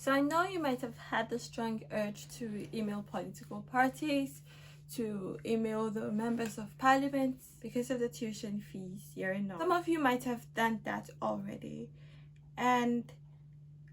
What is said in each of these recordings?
So I know you might have had the strong urge to email political parties, to email the members of parliament because of the tuition fees here in Norway. Some of you might have done that already, and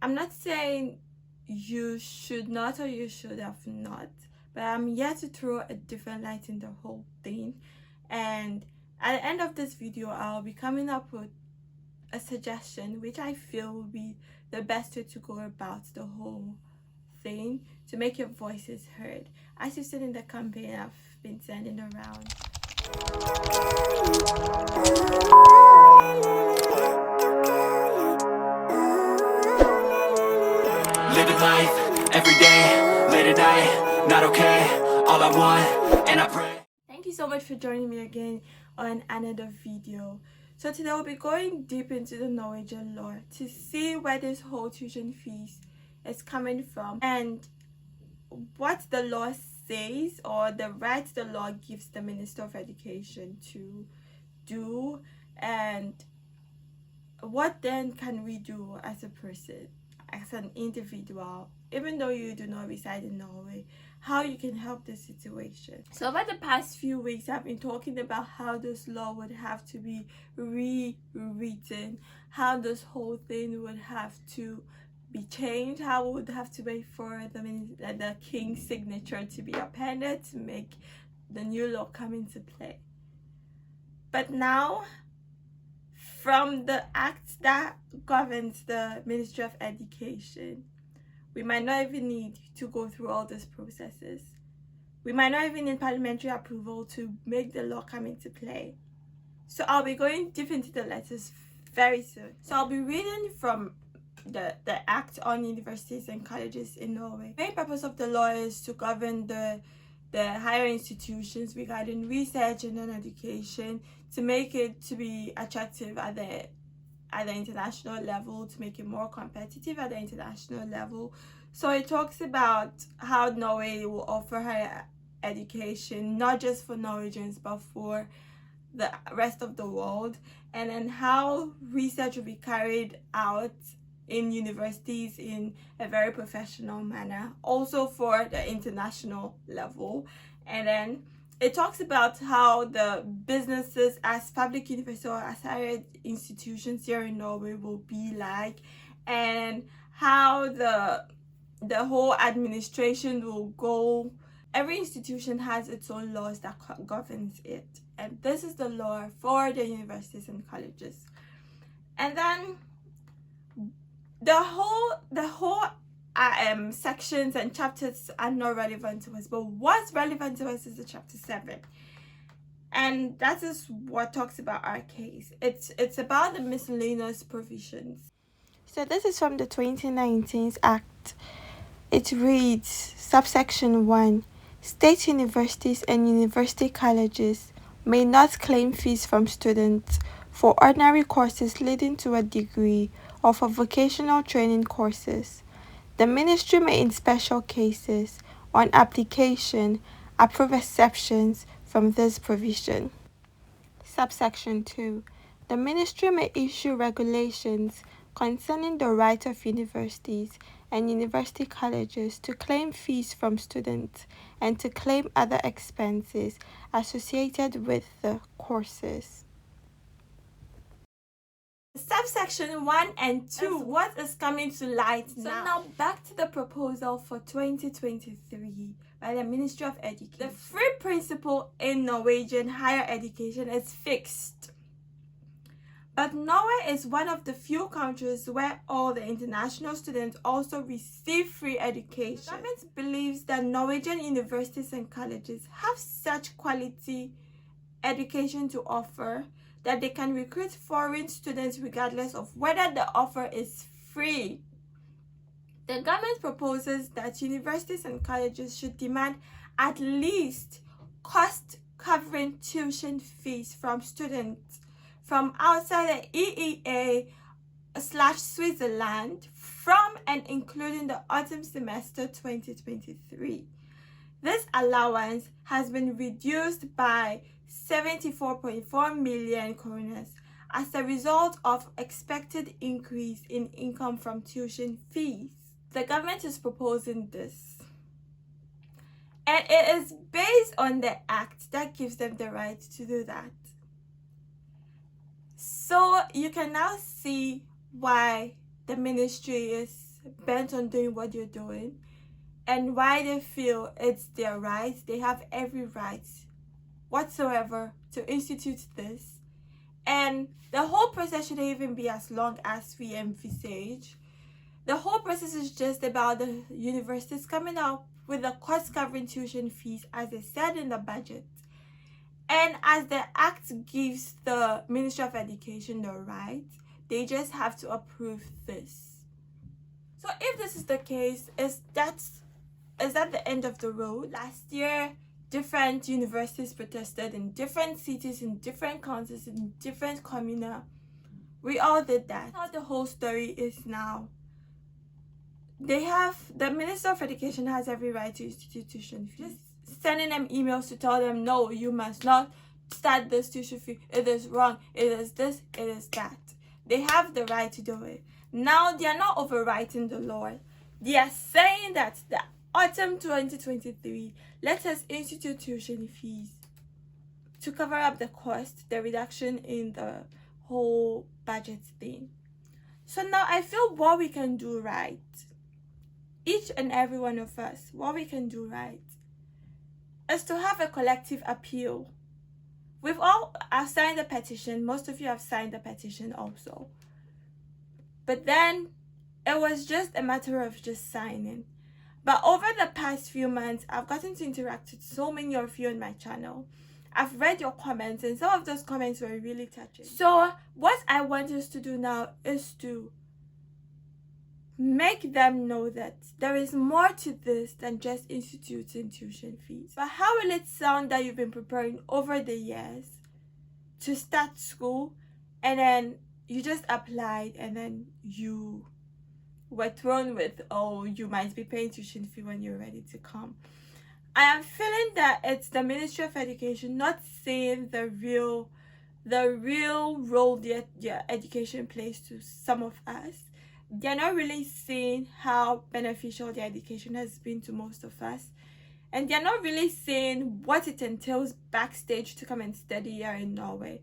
I'm not saying you should not or you should have not, but I'm here to throw a different light in the whole thing. And at the end of this video, I'll be coming up with a suggestion which I feel will be the best way to go about the whole thing to make your voices heard. As you've seen in the campaign I've been sending around. Living life every day, late at night, not okay. All I want, and I pray. Thank you so much for joining me again on another video. So today we'll be going deep into the Norwegian law to see where this whole tuition fees is coming from and what the law says, or the rights the law gives the Minister of Education to do, and what then can we do as a person, as an individual, even though you do not reside in Norway, how you can help the situation. So over the past few weeks I've been talking about how this law would have to be rewritten, how this whole thing would have to be changed, how we would have to wait for the king's signature to be appended to make the new law come into play. But now, from the act that governs the Ministry of Education, we might not even need to go through all these processes. We might not even need parliamentary approval to make the law come into play. So I'll be going deep into the letters very soon. So I'll be reading from the Act on Universities and Colleges in Norway. The main purpose of the law is to govern the higher institutions regarding research and education, to make it to be attractive at the international level, to make it more competitive at the international level. So it talks about how Norway will offer higher education, not just for Norwegians but for the rest of the world, and then how research will be carried out in universities in a very professional manner, also for the international level. And then it talks about how the businesses as public universities or as higher institutions here in Norway will be like, and how the whole administration will go. Every institution has its own laws that governs it, and this is the law for the universities and colleges. And then the whole sections and chapters are not relevant to us, but what's relevant to us is the chapter 7, and that is what talks about our case. It's about the miscellaneous provisions. So this is from the 2019 Act. It reads, subsection 1: state universities and university colleges may not claim fees from students for ordinary courses leading to a degree or for vocational training courses. The ministry may, in special cases, on application, approve exceptions from this provision. Subsection 2. The ministry may issue regulations concerning the right of universities and university colleges to claim fees from students and to claim other expenses associated with the courses. Subsection 1 and 2, what is coming to light now? So now back to the proposal for 2023 by the Ministry of Education. The free principle in Norwegian higher education is fixed. But Norway is one of the few countries where all the international students also receive free education. The government believes that Norwegian universities and colleges have such quality education to offer that they can recruit foreign students regardless of whether the offer is free. The government proposes that universities and colleges should demand at least cost-covering tuition fees from students from outside the EEA/Switzerland from and including the autumn semester 2023. This allowance has been reduced by 74.4 million kroner as a result of expected increase in income from tuition fees. the government is proposing this, and it is based on the act that gives them the right to do that. So you can now see why the ministry is bent on doing what you're doing, and why they feel it's their right. They have every right whatsoever to institute this, and the whole process shouldn't even be as long as we envisage. The whole process is just about the universities coming up with the cost covering tuition fees as they said in the budget, and as the act gives the Ministry of Education the right, they just have to approve this. So if this is the case, is that the end of the road? Last year, different universities protested in different cities, in different counties, in different communes. We all did that. How the whole story is now. The Minister of Education has every right to institute tuition fees. Just sending them emails to tell them, no, you must not start this tuition fee. It is wrong. It is this. It is that. They have the right to do it. Now, they are not overwriting the law. They are saying that the autumn 2023, let us institute tuition fees to cover up the cost, the reduction in the whole budget thing. So now I feel what we can do right, each and every one of us, what we can do right is to have a collective appeal. We've all signed the petition. Most of you have signed the petition also. But then it was just a matter of just signing. But over the past few months, I've gotten to interact with so many of you on my channel. I've read your comments, and some of those comments were really touching. So what I want us to do now is to make them know that there is more to this than just instituting tuition fees. But how will it sound that you've been preparing over the years to start school, and then you just applied, and then you were thrown with, oh, you might be paying tuition fee when you're ready to come? I am feeling that it's the Ministry of Education not seeing the real role their education plays to some of us. They're not really seeing how beneficial their education has been to most of us, and they're not really seeing what it entails backstage to come and study here in Norway.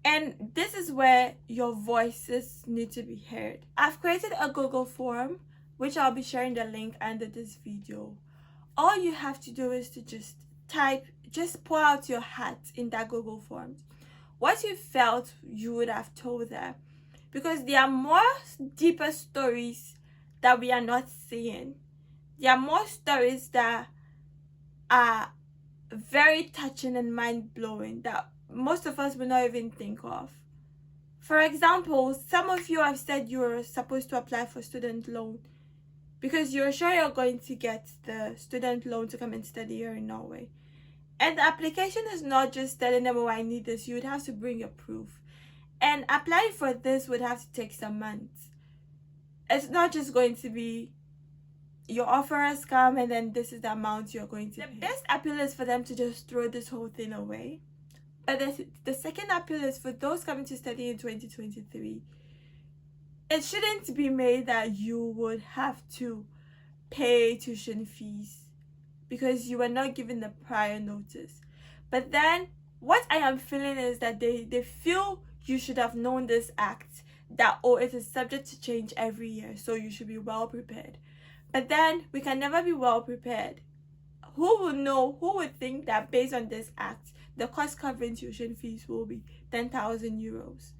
And this is where your voices need to be heard. I've created a Google form, which I'll be sharing the link under this video. All you have to do is to just pour out your heart in that Google form, what you felt you would have told them. Because there are more deeper stories that we are not seeing. There are more stories that are very touching and mind-blowing that most of us will not even think of. For example, some of you have said you're supposed to apply for student loan because you're sure you're going to get the student loan to come and study here in Norway. And the application is not just telling them, oh, I need this. You would have to bring your proof. And applying for this would have to take some months. It's not just going to be your offer has come and then this is the amount you're going to pay. The best appeal is for them to just throw this whole thing away. But the second appeal is for those coming to study in 2023. It shouldn't be made that you would have to pay tuition fees because you were not given the prior notice. But then what I am feeling is that they feel you should have known this act, that, oh, it is subject to change every year, so you should be well prepared. But then we can never be well prepared. Who will know, who would think that based on this act, the cost covering tuition fees will be 10,000 euros?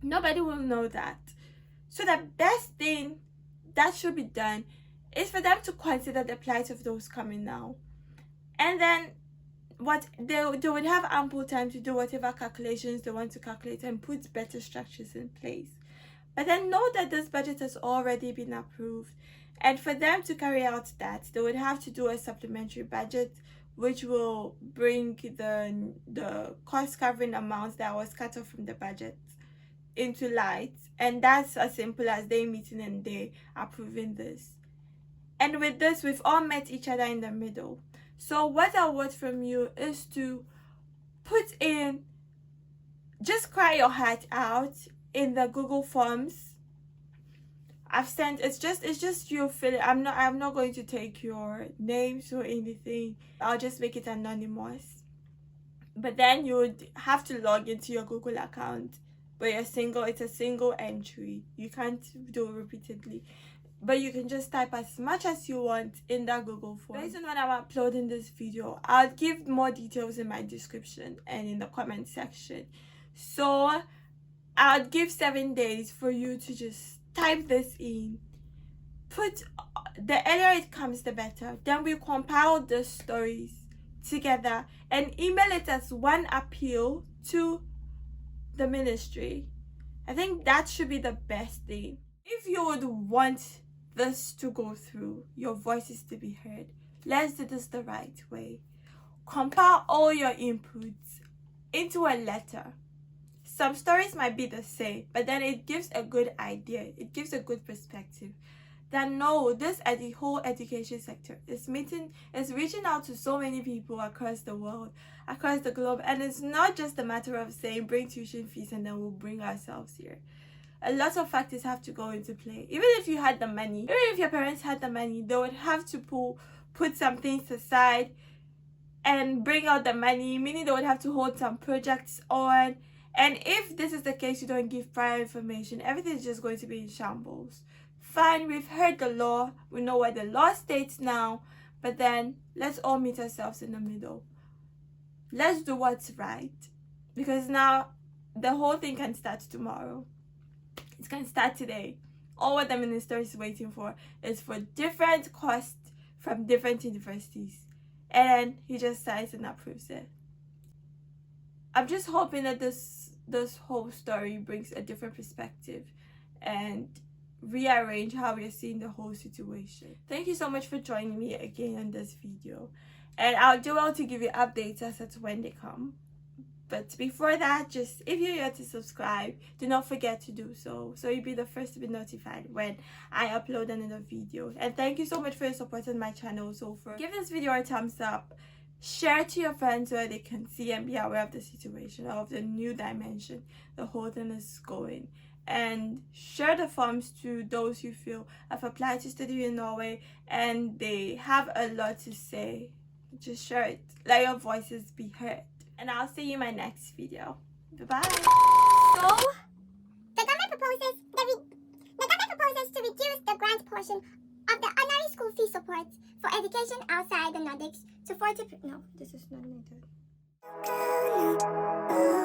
Nobody will know that. So the best thing that should be done is for them to consider the plight of those coming now. And then what they would have ample time to do whatever calculations they want to calculate and put better structures in place. But then know that this budget has already been approved, and for them to carry out that, they would have to do a supplementary budget which will bring the cost covering amount that was cut off from the budget into light. And that's as simple as they meeting and they approving this. And with this, we've all met each other in the middle. So what I want from you is to put in, just cry your heart out in the Google Forms. I've sent, it's just you fill it. I'm not going to take your names or anything. I'll just make it anonymous. But then you would have to log into your Google account. But it's a single entry. You can't do it repeatedly. But you can just type as much as you want in that Google form. Based on when I'm uploading this video, I'll give more details in my description and in the comment section. So I'll give 7 days for you to just type this in. The earlier it comes, the better. Then we compile the stories together and email it as one appeal to the ministry. I think that should be the best thing. If you would want this to go through, your voices to be heard, let's do this the right way. Compile all your inputs into a letter. Some stories might be the same, but then it gives a good idea. It gives a good perspective. That no, this at the whole education sector is reaching out to so many people across the world, across the globe, and it's not just a matter of saying bring tuition fees and then we'll bring ourselves here. A lot of factors have to go into play. Even if you had the money, even if your parents had the money, they would have to put some things aside and bring out the money, meaning they would have to hold some projects on. And if this is the case, you don't give prior information, everything is just going to be in shambles. Fine, we've heard the law, we know what the law states now, but then let's all meet ourselves in the middle. Let's do what's right, because now the whole thing can start tomorrow. It can start today. All what the minister is waiting for is for different costs from different universities, and he just signs and approves it. I'm just hoping that this whole story brings a different perspective and rearrange how we're seeing the whole situation. Thank you so much for joining me again on this video, and I'll do well to give you updates as to when they come. But before that, just if you're yet to subscribe, do not forget to do so you'll be the first to be notified when I upload another video. And thank you so much for your support on my channel so far. Give this video a thumbs up, share it to your friends so they can see and be aware of the situation, of the new dimension the whole thing is going. And share the forms to those you feel have applied to study in Norway and they have a lot to say. Just share it, let your voices be heard. And I'll see you in my next video. Bye-bye. So, the government proposes to reduce the grant portion of the honorary school fee support for education outside the Nordics to 40%. No, this is not my turn.